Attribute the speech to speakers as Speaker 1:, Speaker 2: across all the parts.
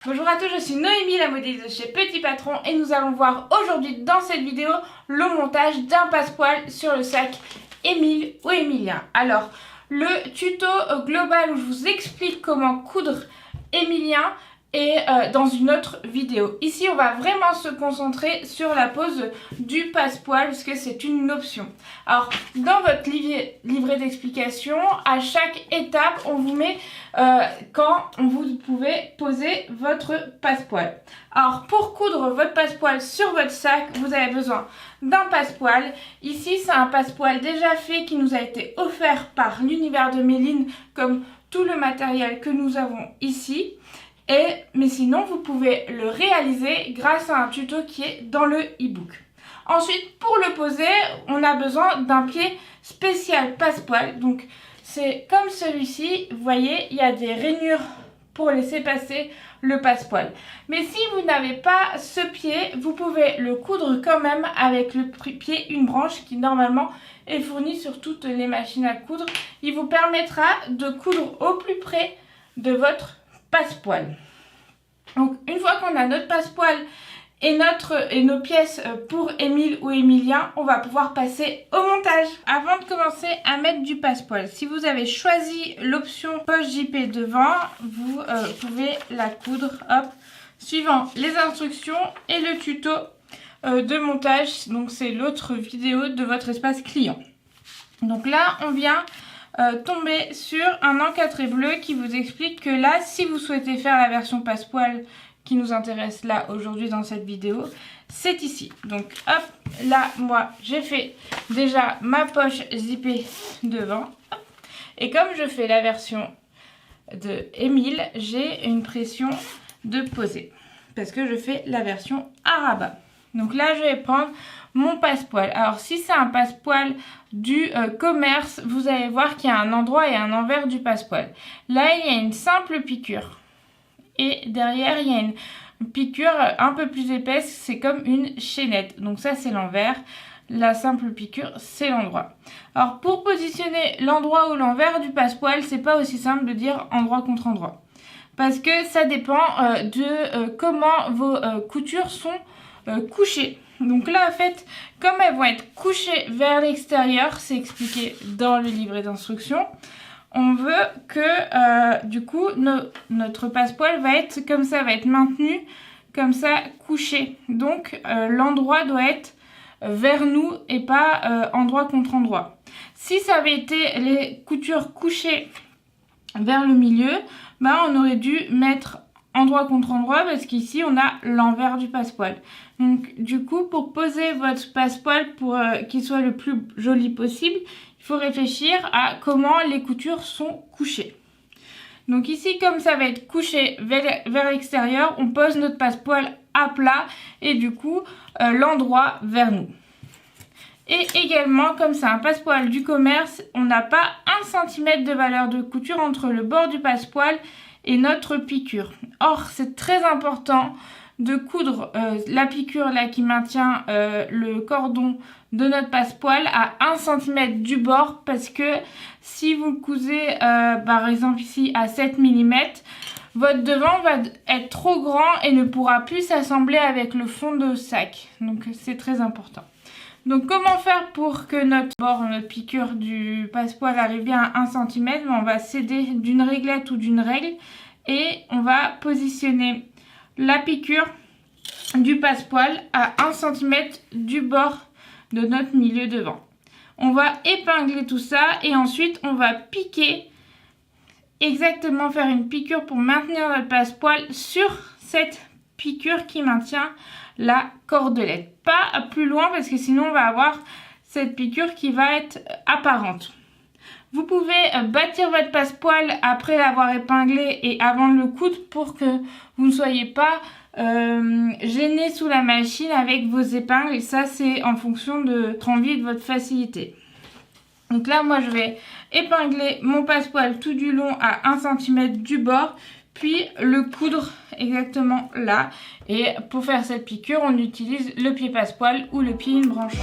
Speaker 1: Bonjour à tous, je suis Noémie, la modéliste de chez Petit Patron et nous allons voir aujourd'hui dans cette vidéo le montage d'un passepoil sur le sac Émile ou Émilien. Alors, le tuto global où je vous explique comment coudre Émilien est dans une autre vidéo. Ici, on va vraiment se concentrer sur la pose du passepoil parce que c'est une option. Alors, dans votre livret d'explication, à chaque étape, on vous met quand vous pouvez poser votre passepoil. Alors, pour coudre votre passepoil sur votre sac, vous avez besoin d'un passepoil. Ici, c'est un passepoil déjà fait qui nous a été offert par l'univers de Méline, comme tout le matériel que nous avons ici. Mais sinon, vous pouvez le réaliser grâce à un tuto qui est dans le e-book. Ensuite, pour le poser, on a besoin d'un pied spécial passepoil. Donc, c'est comme celui-ci. Vous voyez, il y a des rainures pour laisser passer le passepoil. Mais si vous n'avez pas ce pied, vous pouvez le coudre quand même avec le pied une branche qui normalement est fourni sur toutes les machines à coudre. Il vous permettra de coudre au plus près de votre passepoil. Donc une fois qu'on a notre passepoil et nos pièces pour Émile ou Émilien, on va pouvoir passer au montage. Avant de commencer à mettre du passepoil, si vous avez choisi l'option poche JP devant, vous pouvez la coudre suivant les instructions et le tuto de montage. Donc c'est l'autre vidéo de votre espace client. Donc là on vient tomber sur un encadré bleu qui vous explique que là, si vous souhaitez faire la version passepoil qui nous intéresse là aujourd'hui dans cette vidéo, c'est ici. Donc hop, là moi j'ai fait déjà ma poche zippée devant. Hop. Et comme je fais la version de Émile, j'ai une pression de poser parce que je fais la version à rabat. Donc là je vais prendre mon passepoil. Alors si c'est un passepoil du commerce, vous allez voir qu'il y a un endroit et un envers du passepoil. Là il y a une simple piqûre et derrière il y a une piqûre un peu plus épaisse, c'est comme une chaînette. Donc ça c'est l'envers, la simple piqûre c'est l'endroit. Alors pour positionner l'endroit ou l'envers du passepoil, c'est pas aussi simple de dire endroit contre endroit. Parce que ça dépend de comment vos coutures sont couchées. Donc là en fait, comme elles vont être couchées vers l'extérieur, c'est expliqué dans le livret d'instructions, on veut que du coup notre passepoil va être comme ça, va être maintenu comme ça, couché. Donc l'endroit doit être vers nous et pas endroit contre endroit. Si ça avait été les coutures couchées vers le milieu, bah on aurait dû mettre endroit contre endroit parce qu'ici on a l'envers du passepoil. Donc du coup pour poser votre passepoil pour qu'il soit le plus joli possible, il faut réfléchir à comment les coutures sont couchées. Donc ici comme ça va être couché vers l'extérieur, on pose notre passepoil à plat et du coup l'endroit vers nous. Et également, comme c'est un passepoil du commerce, on n'a pas 1 cm de valeur de couture entre le bord du passepoil et notre piqûre. Or, c'est très important de coudre la piqûre là qui maintient le cordon de notre passepoil à 1 cm du bord parce que si vous le cousez par exemple ici à 7 mm, votre devant va être trop grand et ne pourra plus s'assembler avec le fond de sac. Donc c'est très important. Donc comment faire pour que notre piqûre du passepoil arrive bien à 1 cm? On va s'aider d'une réglette ou d'une règle et on va positionner la piqûre du passepoil à 1 cm du bord de notre milieu devant. On va épingler tout ça et ensuite on va piquer, exactement faire une piqûre pour maintenir notre passepoil sur cette piqûre qui maintient la cordelette. Pas plus loin parce que sinon on va avoir cette piqûre qui va être apparente. Vous pouvez bâtir votre passepoil après l'avoir épinglé et avant de le coudre pour que vous ne soyez pas gêné sous la machine avec vos épingles. Et ça c'est en fonction de votre envie et de votre facilité. Donc là moi je vais épingler mon passepoil tout du long à 1 cm du bord. Puis le coudre exactement là. Et pour faire cette piqûre, on utilise le pied passepoil ou le pied une branche.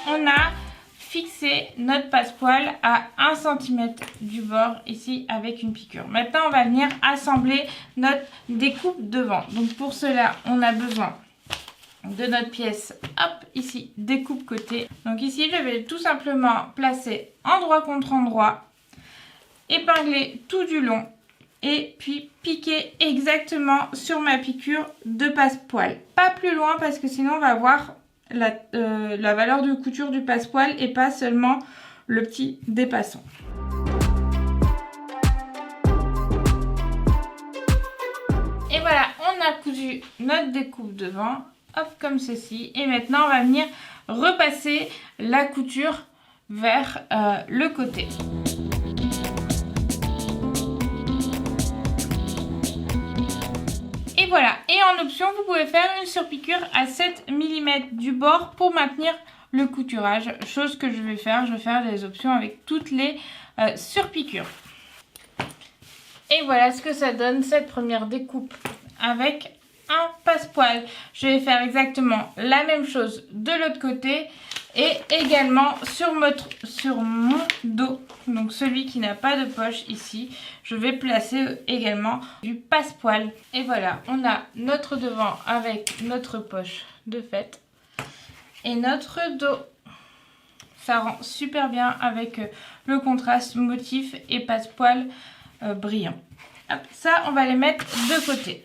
Speaker 1: On a fixé couper notre passepoil à 1 cm du bord ici avec une piqûre. Maintenant on va venir assembler notre découpe devant. Donc pour cela on a besoin de notre pièce, hop, ici, découpe côté. Donc ici je vais tout simplement placer endroit contre endroit, épingler tout du long et puis piquer exactement sur ma piqûre de passepoil. Pas plus loin parce que sinon on va avoir la valeur de couture du passepoil et pas seulement le petit dépassant. Et voilà, on a cousu notre découpe devant, hop, comme ceci. Et maintenant on va venir repasser la couture vers le côté. Et voilà, et en option vous pouvez faire une surpiqûre à 7 mm du bord pour maintenir le couturage, chose que je vais faire des options avec toutes les surpiqûres. Et voilà ce que ça donne cette première découpe avec un passepoil. Je vais faire exactement la même chose de l'autre côté et également sur mon dos, donc celui qui n'a pas de poche ici, je vais placer également du passepoil. Et voilà, on a notre devant avec notre poche de fait et notre dos. Ça rend super bien avec le contraste motif et passepoil brillant. Hop, ça on va les mettre de côté.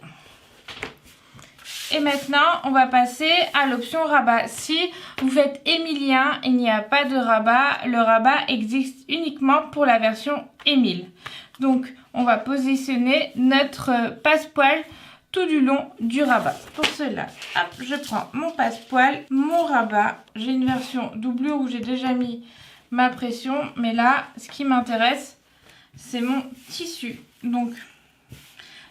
Speaker 1: Et maintenant, on va passer à l'option rabat. Si vous faites Emilien, il n'y a pas de rabat. Le rabat existe uniquement pour la version Émile. Donc, on va positionner notre passepoil tout du long du rabat. Pour cela, hop, je prends mon passepoil, mon rabat. J'ai une version doublure où j'ai déjà mis ma pression. Mais là, ce qui m'intéresse, c'est mon tissu. Donc,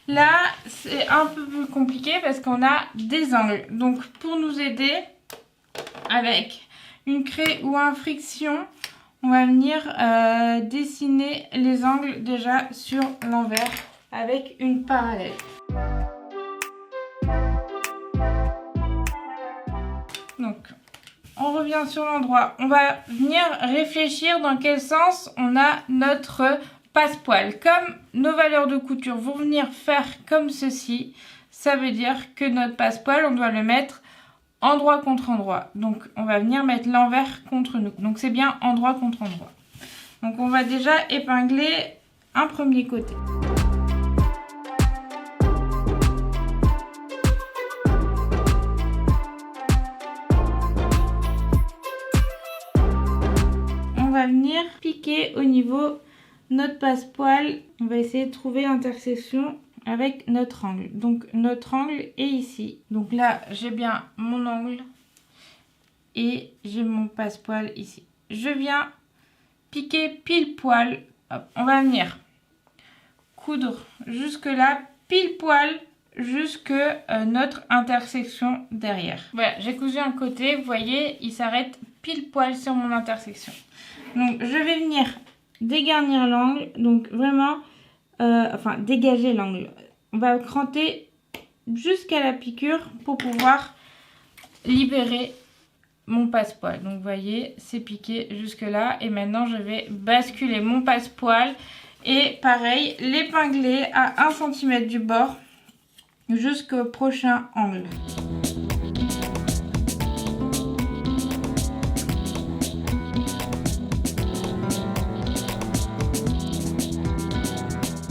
Speaker 1: là, c'est un peu plus compliqué parce qu'on a des angles. Donc, pour nous aider, avec une craie ou un friction, on va venir dessiner les angles déjà sur l'envers avec une parallèle. Donc, on revient sur l'endroit. On va venir réfléchir dans quel sens on a notre passepoil. Comme nos valeurs de couture vont venir faire comme ceci, ça veut dire que notre passepoil, on doit le mettre endroit contre endroit. Donc on va venir mettre l'envers contre nous. Donc c'est bien endroit contre endroit. Donc on va déjà épingler un premier côté. On va venir piquer au niveau notre passepoil, on va essayer de trouver l'intersection avec notre angle. Donc notre angle est ici. Donc là, j'ai bien mon angle et j'ai mon passepoil ici. Je viens piquer pile poil. Hop, on va venir coudre jusque là, pile poil jusque notre intersection derrière. Voilà, j'ai cousu un côté, vous voyez, il s'arrête pile poil sur mon intersection. Donc je vais venir dégarnir l'angle, donc vraiment, dégager l'angle. On va cranter jusqu'à la piqûre pour pouvoir libérer mon passepoil. Donc vous voyez, c'est piqué jusque là et maintenant je vais basculer mon passepoil et pareil, l'épingler à 1 cm du bord jusqu'au prochain angle.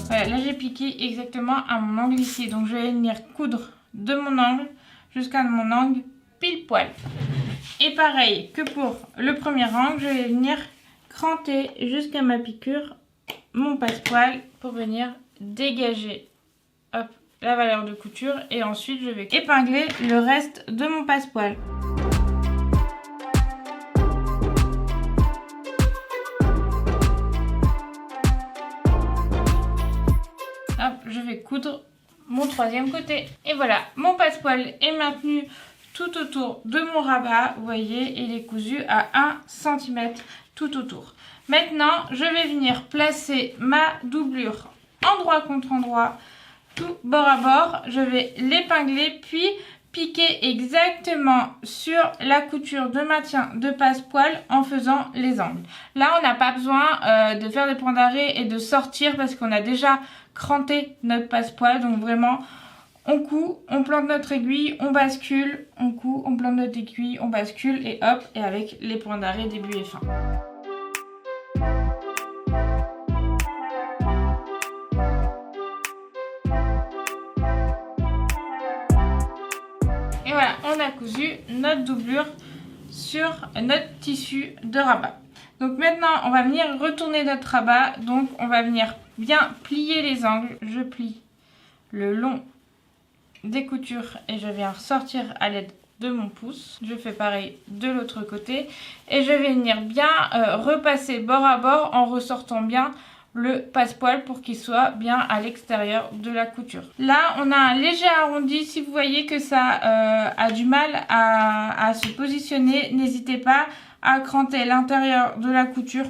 Speaker 1: Là j'ai piqué exactement à mon angle ici, donc je vais venir coudre de mon angle jusqu'à mon angle pile poil. Et pareil que pour le premier angle, je vais venir cranter jusqu'à ma piqûre mon passepoil pour venir dégager, hop, la valeur de couture et ensuite je vais épingler le reste de mon passepoil. Je vais coudre mon troisième côté. Et voilà, mon passepoil est maintenu tout autour de mon rabat. Vous voyez, il est cousu à 1 cm tout autour. Maintenant, je vais venir placer ma doublure endroit contre endroit, tout bord à bord. Je vais l'épingler puis piquer exactement sur la couture de maintien de passepoil en faisant les angles. Là, on n'a pas besoin de faire des points d'arrêt et de sortir parce qu'on a déjà cranté notre passepoil. Donc vraiment, on coud, on plante notre aiguille, on bascule, on coud, on plante notre aiguille, on bascule et hop, et avec les points d'arrêt début et fin. Et voilà, on a cousu notre doublure sur notre tissu de rabat. Donc maintenant, on va venir retourner notre rabat. Donc on va venir bien plier les angles. Je plie le long des coutures et je viens ressortir à l'aide de mon pouce. Je fais pareil de l'autre côté et je vais venir bien repasser bord à bord en ressortant bien le passepoil pour qu'il soit bien à l'extérieur de la couture. Là, on a un léger arrondi. Si vous voyez que ça a du mal à se positionner, n'hésitez pas à cranter l'intérieur de la couture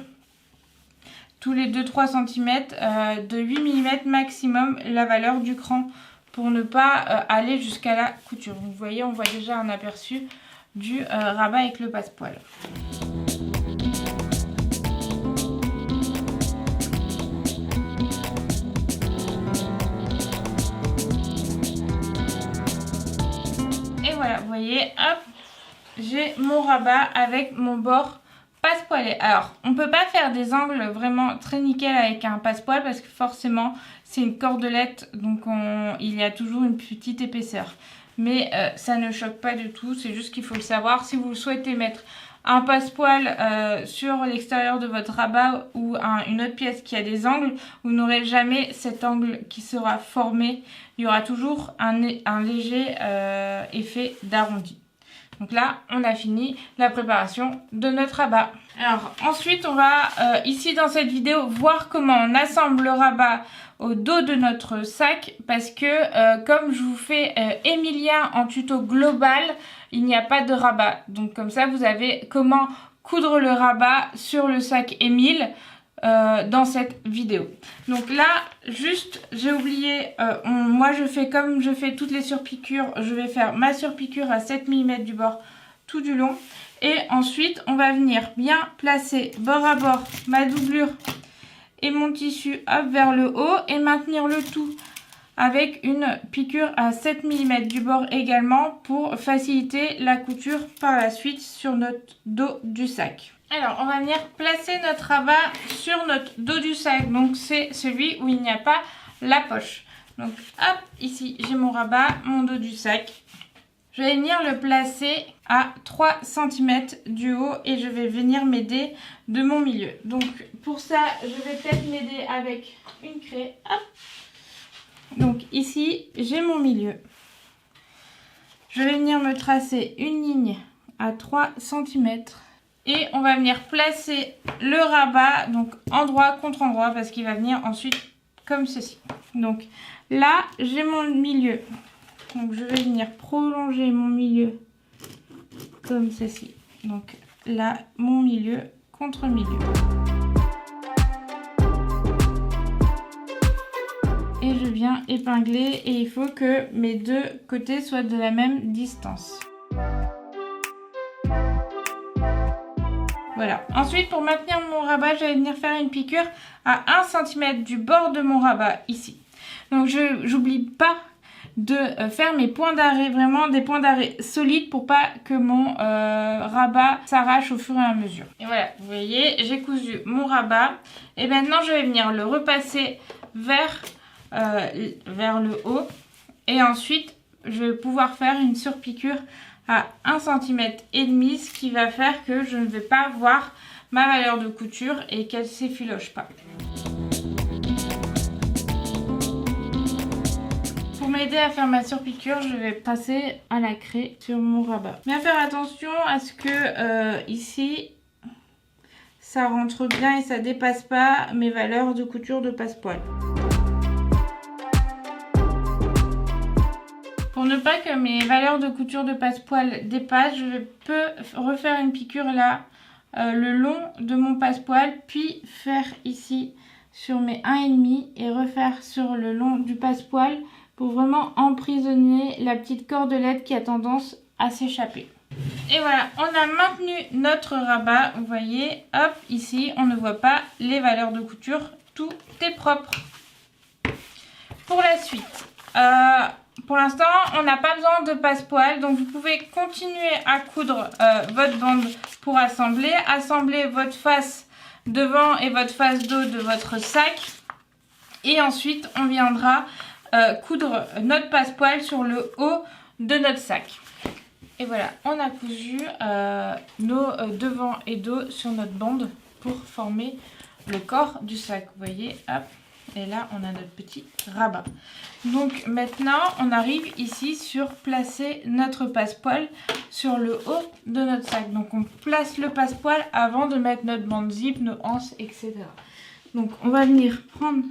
Speaker 1: tous les 2-3 cm de 8 mm maximum la valeur du cran pour ne pas aller jusqu'à la couture. Vous voyez, on voit déjà un aperçu du rabat avec le passepoil. Et voilà, vous voyez, hop, j'ai mon rabat avec mon bord passepoilé. Alors, on ne peut pas faire des angles vraiment très nickel avec un passepoil parce que forcément, c'est une cordelette, donc il y a toujours une petite épaisseur. Mais ça ne choque pas du tout, c'est juste qu'il faut le savoir. Si vous souhaitez mettre un passepoil sur l'extérieur de votre rabat ou une autre pièce qui a des angles, vous n'aurez jamais cet angle qui sera formé. Il y aura toujours un léger effet d'arrondi. Donc là, on a fini la préparation de notre rabat. Alors ensuite, on va ici dans cette vidéo voir comment on assemble le rabat au dos de notre sac parce que comme je vous fais Emilien en tuto global, il n'y a pas de rabat. Donc comme ça, vous avez comment coudre le rabat sur le sac Émile dans cette vidéo. Donc là, juste, j'ai oublié, moi je fais comme je fais toutes les surpiqûres, je vais faire ma surpiqûre à 7 mm du bord tout du long. Et ensuite, on va venir bien placer bord à bord ma doublure et mon tissu hop, vers le haut et maintenir le tout avec une piqûre à 7 mm du bord également pour faciliter la couture par la suite sur notre dos du sac. Alors, on va venir placer notre rabat sur notre dos du sac. Donc, c'est celui où il n'y a pas la poche. Donc, hop, ici, j'ai mon rabat, mon dos du sac. Je vais venir le placer à 3 cm du haut et je vais venir m'aider de mon milieu. Donc, pour ça, je vais peut-être m'aider avec une craie. Hop. Donc, ici, j'ai mon milieu. Je vais venir me tracer une ligne à 3 cm. Et on va venir placer le rabat donc endroit contre endroit parce qu'il va venir ensuite comme ceci. Donc là, j'ai mon milieu. Donc je vais venir prolonger mon milieu comme ceci. Donc là, mon milieu contre milieu. Et je viens épingler et il faut que mes deux côtés soient de la même distance. Voilà. Ensuite, pour maintenir mon rabat, je vais venir faire une piqûre à 1 cm du bord de mon rabat, ici. Donc, je n'oublie pas de faire mes points d'arrêt, vraiment des points d'arrêt solides pour pas que mon rabat s'arrache au fur et à mesure. Et voilà, vous voyez, j'ai cousu mon rabat. Et maintenant, je vais venir le repasser vers le haut. Et ensuite, je vais pouvoir faire une surpiqûre à 1,5 cm, ce qui va faire que je ne vais pas voir ma valeur de couture et qu'elle ne s'effiloche pas. Pour m'aider à faire ma surpiqûre, je vais passer à la craie sur mon rabat. Bien faire attention à ce que ici, ça rentre bien et ça dépasse pas mes valeurs de couture de passepoil. Pour ne pas que mes valeurs de couture de passepoil dépassent, je peux refaire une piqûre là, le long de mon passepoil, puis faire ici sur mes 1,5 et refaire sur le long du passepoil pour vraiment emprisonner la petite cordelette qui a tendance à s'échapper. Et voilà, on a maintenu notre rabat. Vous voyez, hop, ici, on ne voit pas les valeurs de couture. Tout est propre. Pour la suite, pour l'instant, on n'a pas besoin de passepoil. Donc, vous pouvez continuer à coudre votre bande pour assembler. Assembler votre face devant et votre face dos de votre sac. Et ensuite, on viendra coudre notre passepoil sur le haut de notre sac. Et voilà, on a cousu nos devant et dos sur notre bande pour former le corps du sac. Vous voyez, hop, et là on a notre petit rabat. Donc maintenant, on arrive ici sur placer notre passepoil sur le haut de notre sac. Donc on place le passepoil avant de mettre notre bande zip, nos anses, etc. Donc on va venir prendre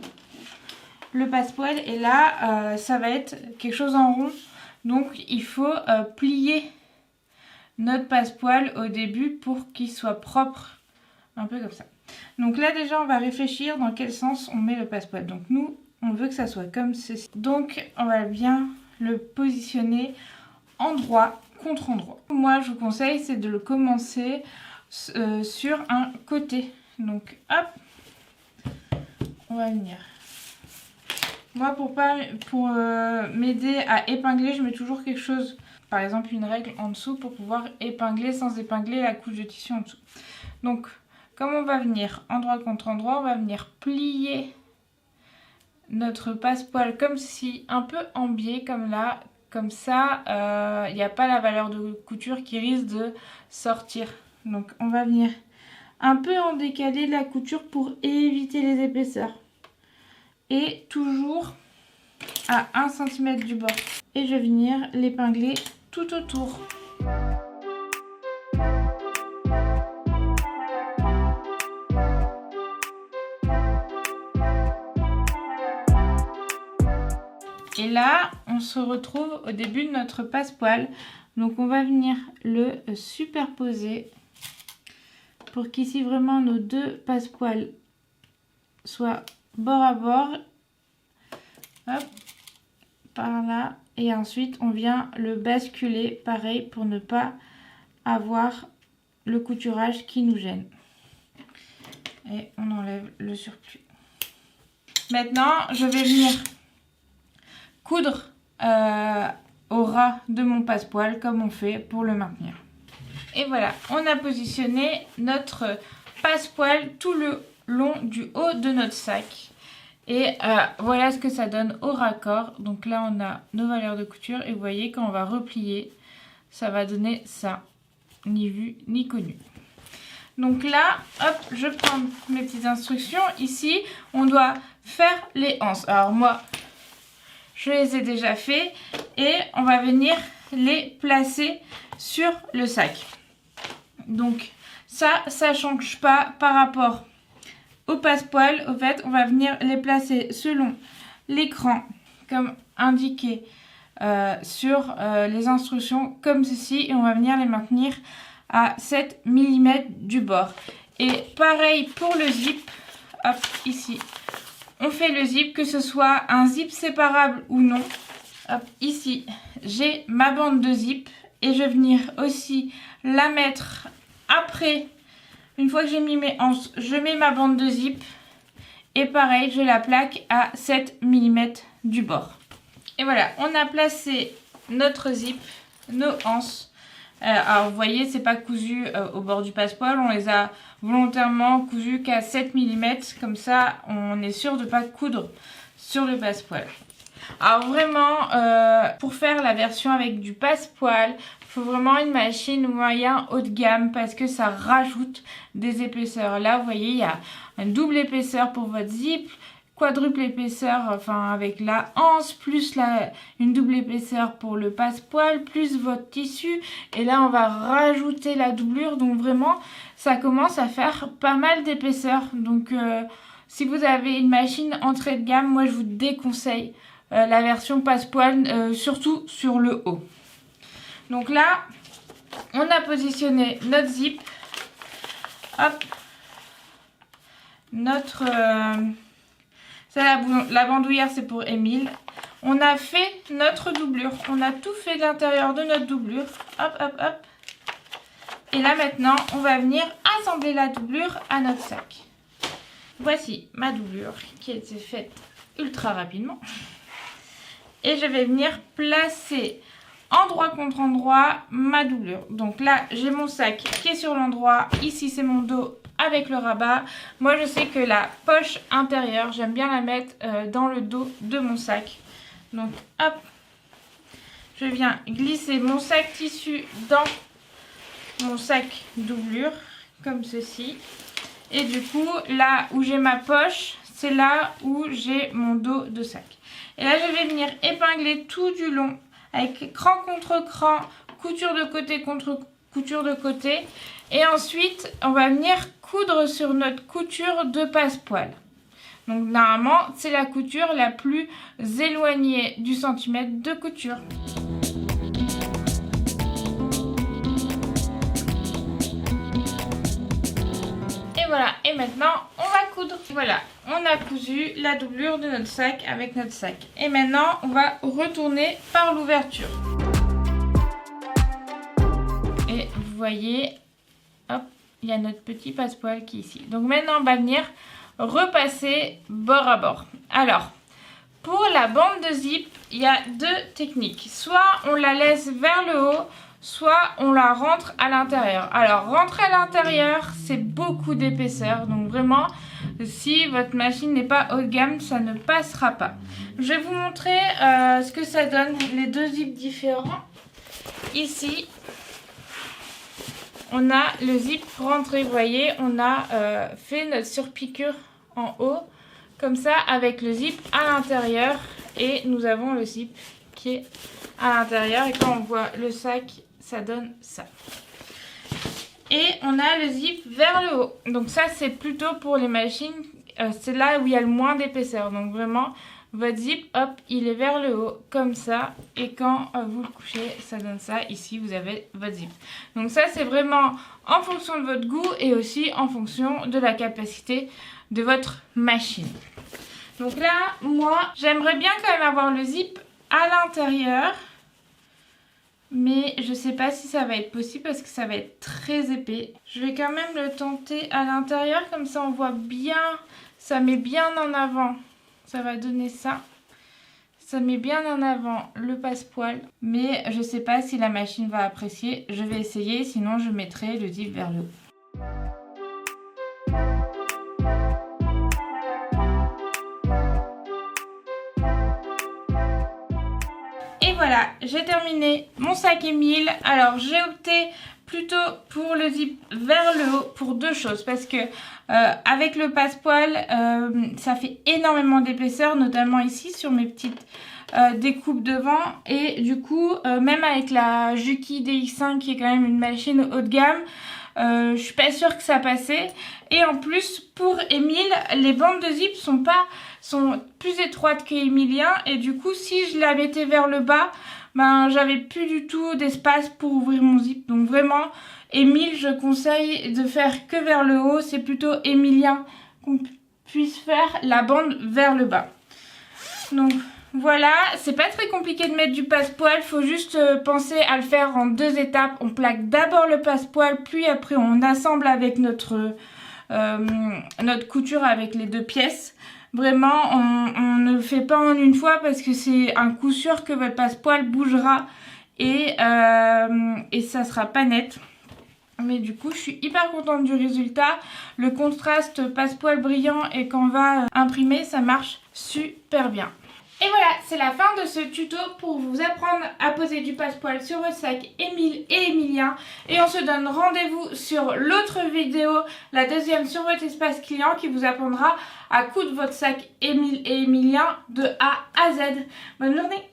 Speaker 1: le passepoil et là, ça va être quelque chose en rond. Donc il faut plier notre passepoil au début pour qu'il soit propre, un peu comme ça. Donc là déjà on va réfléchir dans quel sens on met le passepoil. Donc nous on veut que ça soit comme ceci. Donc on va bien le positionner endroit contre endroit. Moi je vous conseille c'est de le commencer sur un côté. Donc hop, on va venir. Moi pour m'aider à épingler, je mets toujours quelque chose. Par exemple une règle en dessous pour pouvoir épingler sans épingler la couche de tissu en dessous. Donc comme on va venir endroit contre endroit, on va venir plier notre passepoil comme ceci, un peu en biais comme là. Comme ça, il n'y a pas la valeur de couture qui risque de sortir. Donc on va venir un peu en décaler la couture pour éviter les épaisseurs. Et toujours à 1 cm du bord. Et je vais venir l'épingler tout autour. Et là, on se retrouve au début de notre passepoil. Donc on va venir le superposer pour qu'ici vraiment nos deux passepoils soient bord à bord. Hop, par là. Et ensuite, on vient le basculer, pareil, pour ne pas avoir le couturage qui nous gêne. Et on enlève le surplus. Maintenant, je vais venir coudre au ras de mon passepoil, comme on fait pour le maintenir. Et voilà, on a positionné notre passepoil tout le long du haut de notre sac. Et voilà ce que ça donne au raccord. Donc là, on a nos valeurs de couture. Et vous voyez, quand on va replier, ça va donner ça. Ni vu, ni connu. Donc là, hop, je prends mes petites instructions. Ici, on doit faire les anses. Alors moi, je les ai déjà fait. Et on va venir les placer sur le sac. Donc ça ne change pas par rapport au passepoil. Au fait, on va venir les placer selon l'écran comme indiqué sur les instructions comme ceci. Et on va venir les maintenir à 7 mm du bord. Et pareil pour le zip. Hop, ici. On fait le zip, que ce soit un zip séparable ou non. Hop, ici, j'ai ma bande de zip. Et je vais venir aussi la mettre après. Une fois que j'ai mis mes anses, je mets ma bande de zip. Et pareil, je la plaque à 7 mm du bord. Et voilà, on a placé notre zip, nos anses. Alors vous voyez, c'est pas cousu au bord du passepoil. On les a volontairement cousus qu'à 7 mm. Comme ça, on est sûr de ne pas coudre sur le passepoil. Alors vraiment, pour faire la version avec du passepoil, il faut vraiment une machine moyen haut de gamme parce que ça rajoute des épaisseurs. Là, vous voyez, il y a une double épaisseur pour votre zip, quadruple épaisseur, enfin avec la anse, plus une double épaisseur pour le passepoil, plus votre tissu. Et là, on va rajouter la doublure. Donc vraiment, ça commence à faire pas mal d'épaisseur. Donc si vous avez une machine entrée de gamme, moi je vous déconseille la version passepoil, surtout sur le haut. Donc là, on a positionné notre zip. Hop. Notre... ça, la bandoulière, c'est pour Émile. on a fait notre doublure. On a tout fait de l'intérieur de notre doublure. Hop, hop, hop. Et là maintenant, on va venir assembler la doublure à notre sac. Voici ma doublure qui a été faite ultra rapidement. Et je vais venir placer endroit contre endroit ma doublure. Donc là, j'ai mon sac qui est sur l'endroit. Ici, c'est mon dos avec le rabat. Moi, je sais que la poche intérieure, j'aime bien la mettre dans le dos de mon sac. Donc, hop, je viens glisser mon sac tissu dans mon sac doublure, comme ceci. Et du coup, là où j'ai ma poche, c'est là où j'ai mon dos de sac. Et là, je vais venir épingler tout du long avec cran contre cran, couture de côté contre couture de côté. Et ensuite, on va venir coudre sur notre couture de passepoil. Donc, normalement, c'est la couture la plus éloignée du centimètre de couture. Voilà, et maintenant on va coudre. Voilà, on a cousu la doublure de notre sac avec notre sac. Et maintenant on va retourner par l'ouverture. Et vous voyez, hop, il y a notre petit passepoil qui est ici. Donc maintenant on va venir repasser bord à bord. Alors, pour la bande de zip, il y a deux techniques. Soit on la laisse vers le haut, soit on la rentre à l'intérieur. Alors, rentrer à l'intérieur, c'est beaucoup d'épaisseur. Donc vraiment, si votre machine n'est pas haut de gamme, ça ne passera pas. Je vais vous montrer ce que ça donne, les deux zips différents. Ici, on a le zip rentré. Vous voyez, on a fait notre surpiqûre en haut, comme ça, avec le zip à l'intérieur. Et nous avons le zip qui est à l'intérieur. Et quand on voit le sac, ça donne ça. Et on a le zip vers le haut. Donc ça, c'est plutôt pour les machines. C'est là où il y a le moins d'épaisseur. Donc vraiment, votre zip, hop, il est vers le haut, comme ça. Et quand vous le couchez, ça donne ça. Ici, vous avez votre zip. Donc ça, c'est vraiment en fonction de votre goût et aussi en fonction de la capacité de votre machine. Donc là, moi, j'aimerais bien quand même avoir le zip à l'intérieur. Mais je sais pas si ça va être possible parce que ça va être très épais. Je vais quand même le tenter à l'intérieur, comme ça on voit bien, ça met bien en avant. Ça va donner ça. Ça met bien en avant le passepoil. Mais je sais pas si la machine va apprécier. Je vais essayer, sinon je mettrai le zip vers le haut. Voilà, j'ai terminé mon sac Emile. Alors j'ai opté plutôt pour le zip vers le haut pour deux choses. Parce que avec le passepoil, ça fait énormément d'épaisseur, notamment ici sur mes petites découpes devant. Et du coup, même avec la Juki DX5 qui est quand même une machine haut de gamme, je suis pas sûre que ça passait. Et en plus, pour Emile, les bandes de zip sont plus étroites qu'Emilien. Et du coup, si je la mettais vers le bas, ben j'avais plus du tout d'espace pour ouvrir mon zip. Donc vraiment, Emile, je conseille de faire que vers le haut. C'est plutôt Emilien qu'on puisse faire la bande vers le bas. Donc voilà, c'est pas très compliqué de mettre du passepoil, faut juste penser à le faire en deux étapes. On plaque d'abord le passepoil, puis après on assemble avec notre couture avec les deux pièces. Vraiment, on ne le fait pas en une fois parce que c'est un coup sûr que votre passepoil bougera et ça sera pas net. Mais du coup, je suis hyper contente du résultat. Le contraste passepoil brillant et quand on va imprimer, ça marche super bien. Et voilà, c'est la fin de ce tuto pour vous apprendre à poser du passepoil sur votre sac Emile et Emilien. Et on se donne rendez-vous sur l'autre vidéo, la deuxième sur votre espace client, qui vous apprendra à coudre votre sac Emile et Emilien de A à Z. Bonne journée!